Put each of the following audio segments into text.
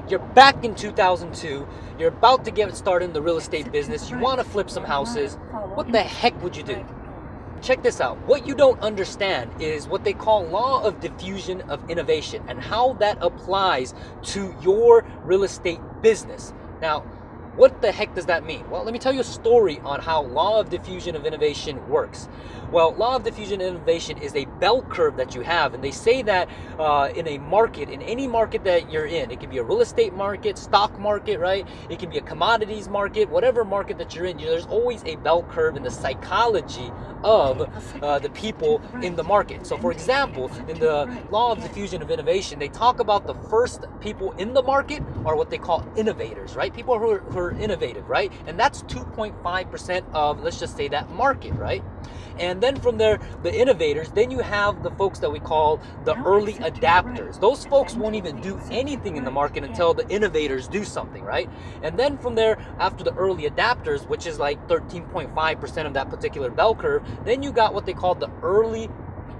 You're back in 2002. You're about to get started in the real estate business. You want to flip some houses. What the heck would you do? Check this out. What you don't understand is what they call law of diffusion of innovation and how that applies to your real estate business. Now, what the heck does that mean? Well, let me tell you a story on how law of diffusion of innovation works. Well, law of diffusion of innovation is a bell curve that you have, and they say that in a market, in any market that you're in, it can be a real estate market, stock market, right? It can be a commodities market, whatever market that you're in, there's always a bell curve in the psychology of the people in the market. So for example, in the law of diffusion of innovation, they talk about the first people in the market are what they call innovators, right? People who are innovative, right? And that's 2.5% of, let's just say, that market, right? And then from there, the innovators, then you have the folks that we call the early adapters. Those folks won't even do anything in the market until the innovators do something, right? And then from there, after the early adapters, which is like 13.5% of that particular bell curve, then you got what they call the early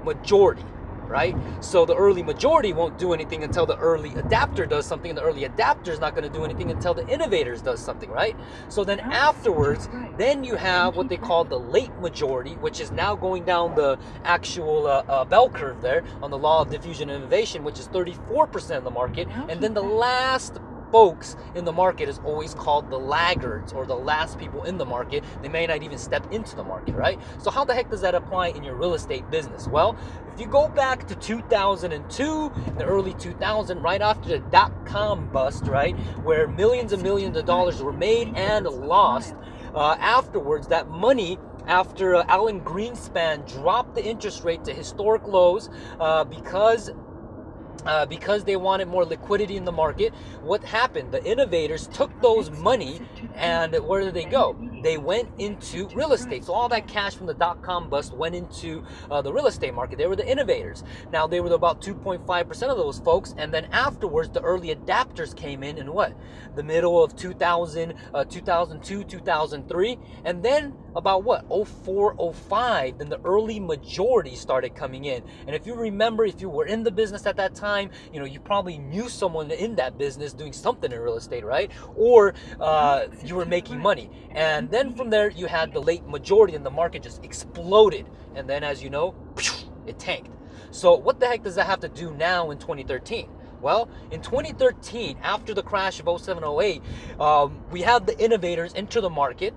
majority, right? So the early majority won't do anything until the early adapter does something, and the early adapter is not going to do anything until the innovators does something, right? So then afterwards, then you have what they call the late majority, which is now going down the actual bell curve there on the law of diffusion and innovation, which is 34% of the market, and then the last folks in the market is always called the laggards, or the last people in the market. They may not even step into the market, right? So how the heck does that apply in your real estate business? Well, if you go back to 2002, the early 2000, right after the dot-com bust, right, where millions and millions of dollars were made and lost, afterwards, that money, after Alan Greenspan dropped the interest rate to historic lows because they wanted more liquidity in the market, what happened? The innovators took those money, and where did they go? They went into real estate. So all that cash from the dot-com bust went into the real estate market. They were the innovators. Now, they were about 2.5% of those folks, and then afterwards, the early adapters came in what? The middle of 2002, 2003, and then about what? 04, 05, then the early majority started coming in. And if you remember, if you were in the business at that time, you probably knew someone in that business doing something in real estate, right? Or you were making money. And then from there, you had the late majority, and the market just exploded. And then, as you know, it tanked. So what the heck does that have to do now in 2013? Well, in 2013, after the crash of 07, 08, we had the innovators enter the market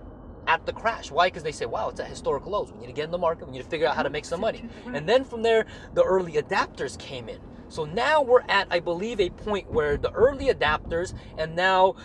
at the crash. Why? Because they say, wow, it's at historical lows. We need to get in the market. We need to figure out how to make some money. And then from there, the early adapters came in. So now we're at, I believe, a point where the early adapters and now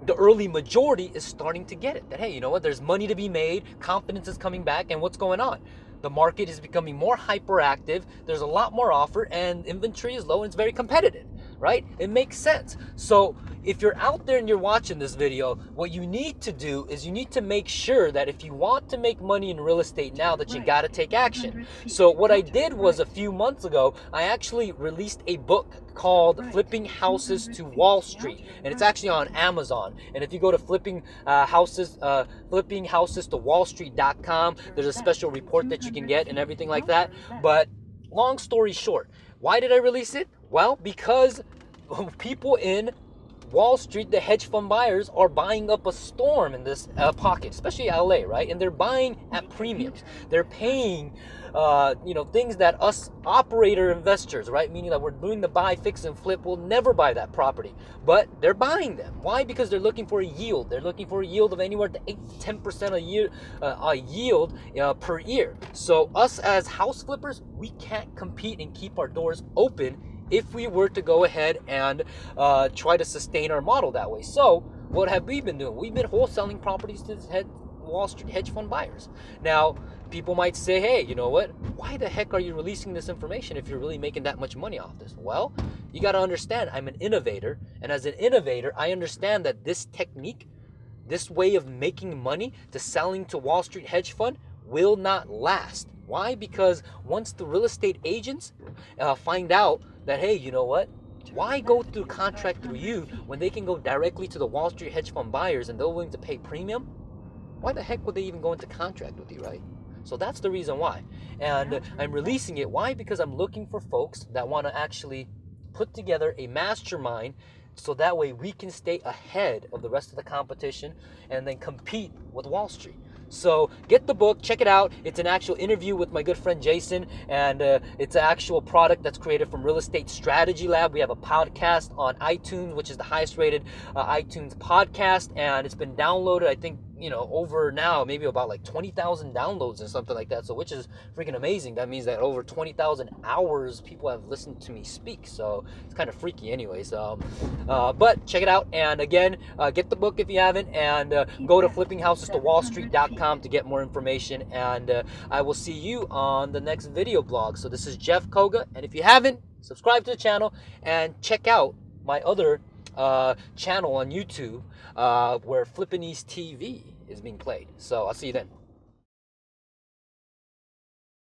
the early majority is starting to get it. That, hey, you know what? There's money to be made. Confidence is coming back. And what's going on? The market is becoming more hyperactive. There's a lot more offer, and inventory is low, and it's very competitive, right? It makes sense. So if you're out there and you're watching this video, what you need to do is you need to make sure that if you want to make money in real estate now, that you got to take action. So what I did was, a few months ago, I actually released a book called Flipping Houses to Wall Street, and it's actually on Amazon. And if you go to flippinghouses to wallstreet.com, there's a special report that you can get and everything like that. But long story short, why did I release it? Well, because people in Wall Street, the hedge fund buyers, are buying up a storm in this pocket, especially LA, right? And they're buying at premiums. They're paying, things that us operator investors, right? Meaning that we're doing the buy, fix, and flip, will never buy that property. But they're buying them. Why? Because they're looking for a yield. They're looking for a yield of anywhere to 8 to 10% a year, a yield per year. So us as house flippers, we can't compete and keep our doors open if we were to go ahead and try to sustain our model that way. So what have we been doing? We've been wholesaling properties to Wall Street hedge fund buyers. Now, people might say, hey, you know what? Why the heck are you releasing this information if you're really making that much money off this? Well, you got to understand, I'm an innovator. And as an innovator, I understand that this technique, this way of making money to selling to Wall Street hedge fund, will not last. Why? Because once the real estate agents find out that, hey, you know what? Why go through contract through you when they can go directly to the Wall Street hedge fund buyers and they're willing to pay premium? Why the heck would they even go into contract with you, right? So that's the reason why. And I'm releasing it. Why? Because I'm looking for folks that want to actually put together a mastermind so that way we can stay ahead of the rest of the competition and then compete with Wall Street. So get the book, check it out. It's an actual interview with my good friend Jason, and it's an actual product that's created from Real Estate Strategy Lab. We have a podcast on iTunes, which is the highest rated iTunes podcast, and it's been downloaded, I think, over now, maybe about like 20,000 downloads or something like that. So which is freaking amazing. That means that over 20,000 hours people have listened to me speak. So it's kind of freaky anyways. But check it out. And again, get the book if you haven't, and go to flippinghousestowallstreet.com to get more information. And I will see you on the next video blog. So this is Jeff Koga. And if you haven't, subscribe to the channel and check out my other channel on YouTube where Flippin' East TV is being played. So I'll see you then.